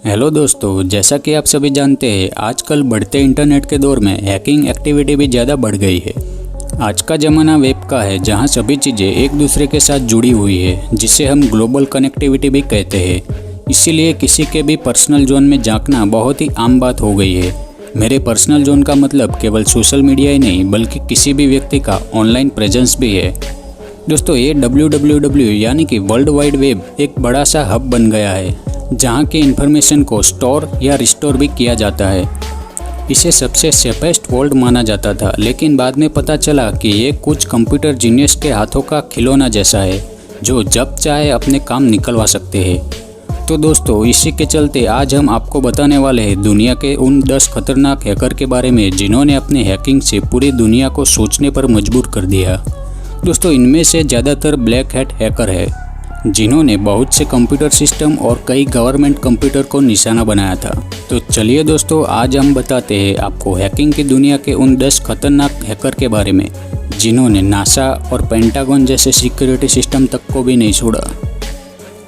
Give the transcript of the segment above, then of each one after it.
Hello दोस्तों, जैसा कि आप सभी जानते हैं आजकल बढ़ते इंटरनेट के दौर में हैकिंग एक्टिविटी भी ज़्यादा बढ़ गई है। आज का ज़माना वेब का है जहां सभी चीज़ें एक दूसरे के साथ जुड़ी हुई है, जिसे हम ग्लोबल कनेक्टिविटी भी कहते हैं। इसीलिए किसी के भी पर्सनल जोन में झांकना बहुत ही आम बात हो गई है। मेरे पर्सनल जोन का मतलब केवल सोशल मीडिया ही नहीं बल्कि किसी भी व्यक्ति का ऑनलाइन प्रेजेंस भी है। दोस्तों, ये www यानी कि वर्ल्ड वाइड वेब एक बड़ा सा हब बन गया है जहाँ की इन्फॉर्मेशन को स्टोर या रिस्टोर भी किया जाता है। इसे सबसे सेफेस्ट वर्ल्ड माना जाता था, लेकिन बाद में पता चला कि ये कुछ कंप्यूटर जीनियस के हाथों का खिलौना जैसा है जो जब चाहे अपने काम निकलवा सकते हैं। तो दोस्तों, इसी के चलते आज हम आपको बताने वाले हैं दुनिया के उन 10 खतरनाक हैकर के बारे में जिन्होंने अपने हैकिंग से पूरी दुनिया को सोचने पर मजबूर कर दिया। दोस्तों, इनमें से ज़्यादातर ब्लैक हैट हैकर है जिन्होंने बहुत से कंप्यूटर सिस्टम और कई गवर्नमेंट कंप्यूटर को निशाना बनाया था। तो चलिए दोस्तों, आज हम बताते हैं आपको हैकिंग की दुनिया के उन 10 खतरनाक हैकर के बारे में जिन्होंने नासा और पेंटागन जैसे सिक्योरिटी सिस्टम तक को भी नहीं छोड़ा।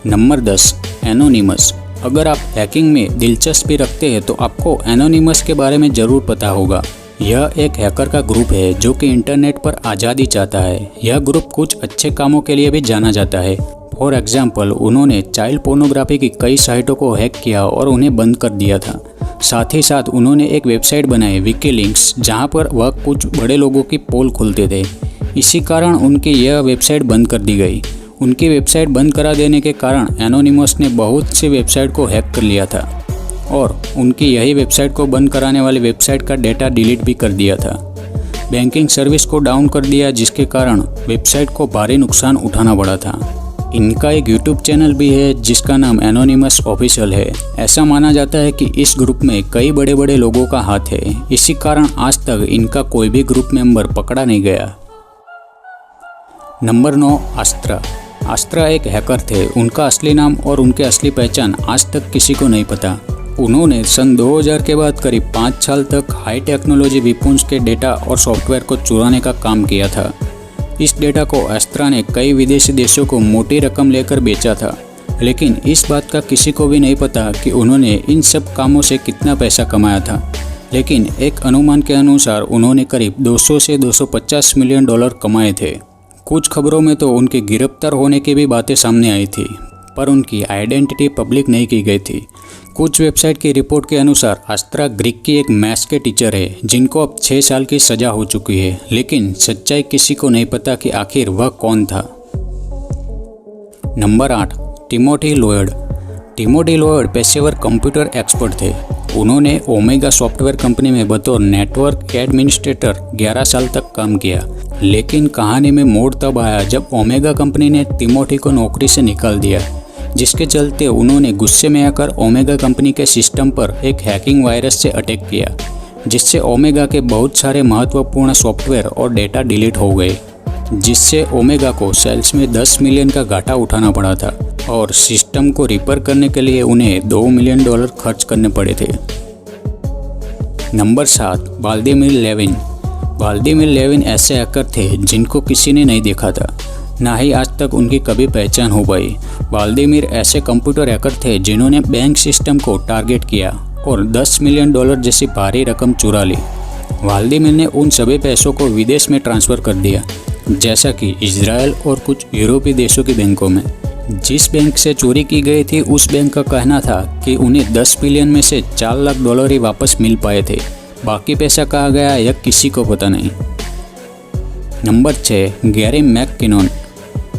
Number 10, anonymous. अगर आप हैकिंग में दिलचस्पी रखते हैं तो आपको एनोनिमस के बारे में ज़रूर पता होगा। यह एक हैकर का ग्रुप है जो कि इंटरनेट पर आज़ादी चाहता है। यह ग्रुप कुछ अच्छे कामों के लिए भी जाना जाता है। फॉर एग्जाम्पल, उन्होंने चाइल्ड पोर्नोग्राफी की कई साइटों को हैक किया और उन्हें बंद कर दिया था। साथ ही साथ उन्होंने एक वेबसाइट बनाई विकीलीक्स, जहां पर वह कुछ बड़े लोगों की पोल खोलते थे। इसी कारण उनकी यह वेबसाइट बंद कर दी गई। उनकी वेबसाइट बंद करा देने के कारण एनोनिमस ने बहुत सी वेबसाइट को हैक कर लिया था और उनकी यही वेबसाइट को बंद कराने वाली वेबसाइट का डेटा डिलीट भी कर दिया था। बैंकिंग सर्विस को डाउन कर दिया, जिसके कारण वेबसाइट को भारी नुकसान उठाना पड़ा था। इनका एक यूट्यूब चैनल भी है जिसका नाम एनोनिमस ऑफिशियल है। ऐसा माना जाता है कि इस ग्रुप में कई बड़े बड़े लोगों का हाथ है। इसी कारण आज तक इनका कोई भी ग्रुप मेंबर पकड़ा नहीं गया। नंबर 9, आस्त्रा। आस्त्रा एक हैकर थे। उनका असली नाम और उनकी असली पहचान आज तक किसी को नहीं पता। उन्होंने सन 2000 के बाद करीब 5 साल तक हाई टेक्नोलॉजी वेपन्स के डेटा और सॉफ्टवेयर को चुराने का काम किया था। इस डेटा को आस्त्रा ने कई विदेशी देशों को मोटी रकम लेकर बेचा था, लेकिन इस बात का किसी को भी नहीं पता कि उन्होंने इन सब कामों से कितना पैसा कमाया था। लेकिन एक अनुमान के अनुसार उन्होंने करीब 200 से 250 मिलियन डॉलर कमाए थे। कुछ खबरों में तो उनके गिरफ्तार होने की भी बातें सामने आई थी, पर उनकी आइडेंटिटी पब्लिक नहीं की गई थी। कुछ वेबसाइट की रिपोर्ट के अनुसार आस्त्रा ग्रीक की एक मैथ्स के टीचर है जिनको अब 6 साल की सजा हो चुकी है, लेकिन सच्चाई किसी को नहीं पता कि आखिर वह कौन था। Number 8, Timothy Lloyd. Timothy Lloyd पेशेवर कंप्यूटर एक्सपर्ट थे। उन्होंने ओमेगा सॉफ्टवेयर कंपनी में बतौर नेटवर्क एडमिनिस्ट्रेटर 11 साल तक काम किया, लेकिन कहानी में मोड़ तब आया जब ओमेगा कंपनी ने टिमोथी को नौकरी से निकाल दिया, जिसके चलते उन्होंने गुस्से में आकर ओमेगा कंपनी के सिस्टम पर एक हैकिंग वायरस से अटैक किया, जिससे ओमेगा के बहुत सारे महत्वपूर्ण सॉफ्टवेयर और डेटा डिलीट हो गए, जिससे ओमेगा को सेल्स में 10 मिलियन का घाटा उठाना पड़ा था और सिस्टम को रिपेयर करने के लिए उन्हें $2 मिलियन खर्च करने पड़े थे। Number 7, Vladimir Levin. Vladimir Levin ऐसे हैकर थे जिनको किसी ने नहीं देखा था, ना ही आज तक उनकी कभी पहचान हो पाई। व्लादिमीर ऐसे कंप्यूटर हैकर थे जिन्होंने बैंक सिस्टम को टारगेट किया और $10 मिलियन जैसी भारी रकम चुरा ली। व्लादिमीर ने उन सभी पैसों को विदेश में ट्रांसफ़र कर दिया, जैसा कि इजराइल और कुछ यूरोपीय देशों की बैंकों में। जिस बैंक से चोरी की गई थी उस बैंक का कहना था कि उन्हें 10 मिलियन में से $4 लाख ही वापस मिल पाए थे। बाकी पैसा कहाँ गया यह किसी को पता नहीं। Number 6, Gary मैककिनन।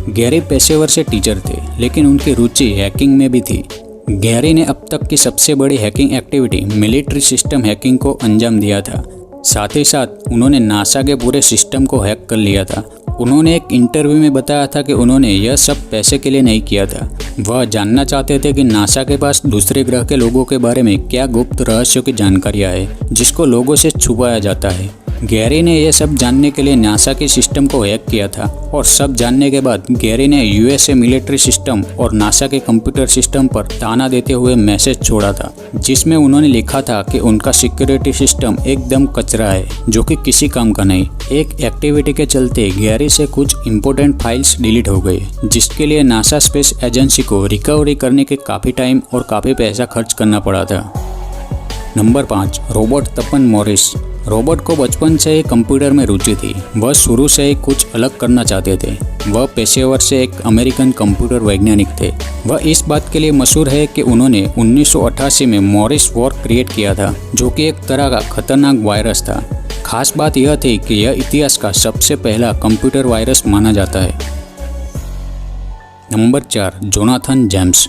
गैरी पेशेवर से टीचर थे, लेकिन उनकी रुचि हैकिंग में भी थी। गैरी ने अब तक की सबसे बड़ी hacking activity military system hacking को अंजाम दिया था। साथ ही साथ उन्होंने नासा के पूरे सिस्टम को हैक कर लिया था। उन्होंने एक इंटरव्यू में बताया था कि उन्होंने यह सब पैसे के लिए नहीं किया था। वह जानना चाहते थे कि नासा के पास दूसरे ग्रह के लोगों के बारे में क्या गुप्त रहस्यों की जानकारियाँ है जिसको लोगों से छुपाया जाता है। गैरी ने यह सब जानने के लिए नासा के सिस्टम को हैक किया था और सब जानने के बाद गैरी ने यूएसए मिलिट्री सिस्टम और नासा के कंप्यूटर सिस्टम पर ताना देते हुए मैसेज छोड़ा था, जिसमें उन्होंने लिखा था कि उनका सिक्योरिटी सिस्टम एकदम कचरा है जो कि किसी काम का नहीं। एक एक्टिविटी के चलते गैरी से कुछ इंपॉर्टेंट फाइल्स डिलीट हो गई, जिसके लिए नासा स्पेस एजेंसी को रिकवरी करने के काफ़ी टाइम और काफ़ी पैसा खर्च करना पड़ा था। नंबर 5, रॉबर्ट तपन मॉरिस। रॉबर्ट को बचपन से ही कंप्यूटर में रुचि थी। वह शुरू से ही कुछ अलग करना चाहते थे। वह पेशेवर से एक अमेरिकन कंप्यूटर वैज्ञानिक थे। वह इस बात के लिए मशहूर है कि उन्होंने 1988 में मॉरिस वॉर क्रिएट किया था, जो कि एक तरह का खतरनाक वायरस था। खास बात यह थी कि यह इतिहास का सबसे पहला कंप्यूटर वायरस माना जाता है। Number 4, Jonathan James.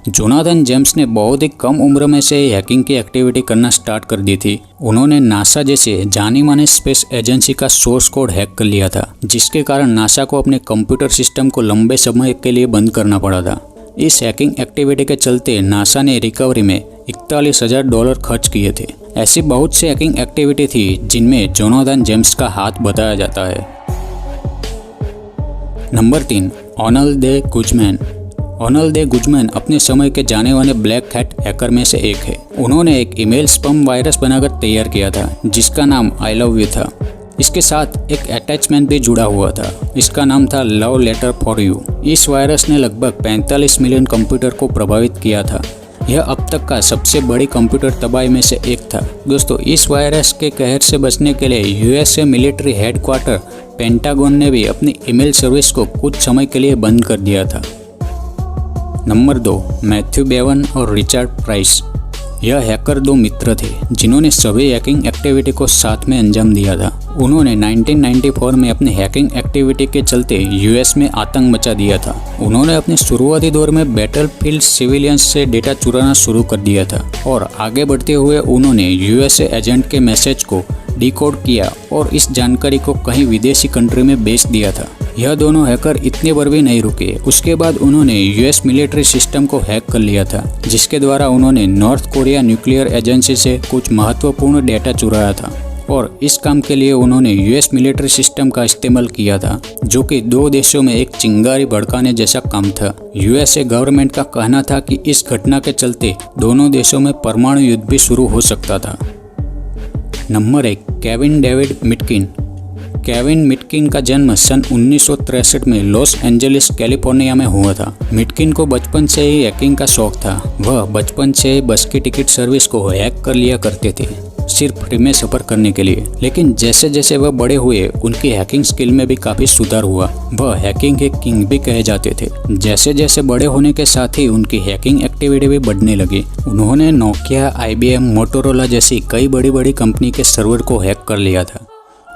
Jonathan James ने बहुत ही कम उम्र में से हैकिंग की एक्टिविटी करना स्टार्ट कर दी थी। उन्होंने नासा जैसे जानी मानी स्पेस एजेंसी का सोर्स कोड हैक कर लिया था, जिसके कारण नासा को अपने कंप्यूटर सिस्टम को लंबे समय के लिए बंद करना पड़ा था। इस हैकिंग एक्टिविटी के चलते नासा ने रिकवरी में $41,000 खर्च किए थे। ऐसी बहुत सी हैकिंग एक्टिविटी थी जिनमें जोनाथन जेम्स का हाथ बताया जाता है। नंबर 3, ओनल दे गुजमैन। ओनल दे गुजमैन अपने समय के जाने माने ब्लैक हैट हैकर में से एक है। उन्होंने एक ईमेल स्पैम वायरस बनाकर तैयार किया था, जिसका नाम आई लव यू था। इसके साथ एक अटैचमेंट भी जुड़ा हुआ था। इसका नाम था लव लेटर फॉर यू। इस वायरस ने लगभग 45 मिलियन कंप्यूटर को प्रभावित किया था। यह अब तक का सबसे बड़ी कंप्यूटर तबाही में से एक था। दोस्तों, इस वायरस के कहर से बचने के लिए यूएसए मिलिट्री हेडक्वार्टर पेंटागन ने भी अपनी ईमेल सर्विस को कुछ समय के लिए बंद कर दिया था। नंबर 2, मैथ्यू बेवन और रिचर्ड प्राइस। यह हैकर दो मित्र थे जिन्होंने सभी हैकिंग एक्टिविटी को साथ में अंजाम दिया था। उन्होंने 1994 में अपनी हैकिंग एक्टिविटी के चलते यूएस में आतंक मचा दिया था। उन्होंने अपने शुरुआती दौर में बैटलफील्ड सिविलियंस से डेटा चुराना शुरू कर दिया था और आगे बढ़ते हुए उन्होंने यूएसए एजेंट के मैसेज को डिकोड किया और इस जानकारी को कहीं विदेशी कंट्री में बेच दिया था। यह दोनों हैकर इतने बार भी नहीं रुके। उसके बाद उन्होंने यूएस मिलिट्री सिस्टम को हैक कर लिया था, जिसके द्वारा उन्होंने नॉर्थ कोरिया न्यूक्लियर एजेंसी से कुछ महत्वपूर्ण डेटा चुराया था और इस काम के लिए उन्होंने यूएस मिलिट्री सिस्टम का इस्तेमाल किया था, जो कि दो देशों में एक चिंगारी भड़काने जैसा काम था। यूएसए गवर्नमेंट का कहना था कि इस घटना के चलते दोनों देशों में परमाणु युद्ध भी शुरू हो सकता था। Number 1, Kevin David Mitnick. Kevin Mitnick का जन्म सन 1963 में लॉस एंजलिस कैलिफोर्निया में हुआ था। मिटकिन को बचपन से ही हैकिंग का शौक था। वह बचपन से ही बस की टिकट सर्विस को हैक कर लिया करते थे, सिर्फ फ्री में सफर करने के लिए। लेकिन जैसे जैसे वह बड़े हुए, उनकी हैकिंग स्किल में भी काफी सुधार हुआ। वह हैकिंग के किंग भी कहे जाते थे। जैसे जैसे बड़े होने के साथ ही उनकी हैकिंग एक्टिविटी भी बढ़ने लगी। उन्होंने नोकिया, IBM, मोटोरोला जैसी कई बड़ी बड़ी कंपनी के सर्वर को हैक कर लिया था।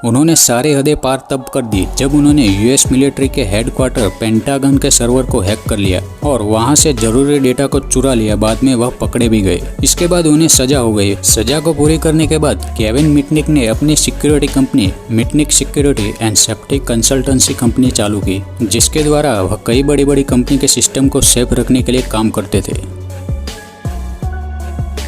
उन्होंने सारे हदें पार तब कर दी जब उन्होंने यूएस मिलिट्री के हेडक्वार्टर पेंटागन के सर्वर को हैक कर लिया और वहां से जरूरी डेटा को चुरा लिया। बाद में वह पकड़े भी गए। इसके बाद उन्हें सजा हो गई। सजा को पूरी करने के बाद केविन मिटनिक ने अपनी security company Mitnick security and safety consultancy company चालू की, जिसके द्वारा वह कई बड़ी बड़ी कंपनी के सिस्टम को सेफ रखने के लिए काम करते थे।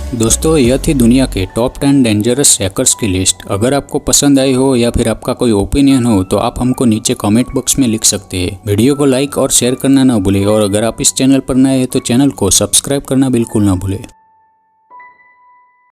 दोस्तों, यह थी दुनिया के टॉप 10 डेंजरस हैकर्स की लिस्ट। अगर आपको पसंद आई हो या फिर आपका कोई ओपिनियन हो तो आप हमको नीचे कमेंट बॉक्स में लिख सकते हैं। वीडियो को लाइक और शेयर करना ना भूलें और अगर आप इस चैनल पर नए हैं तो चैनल को सब्सक्राइब करना बिल्कुल ना भूलें।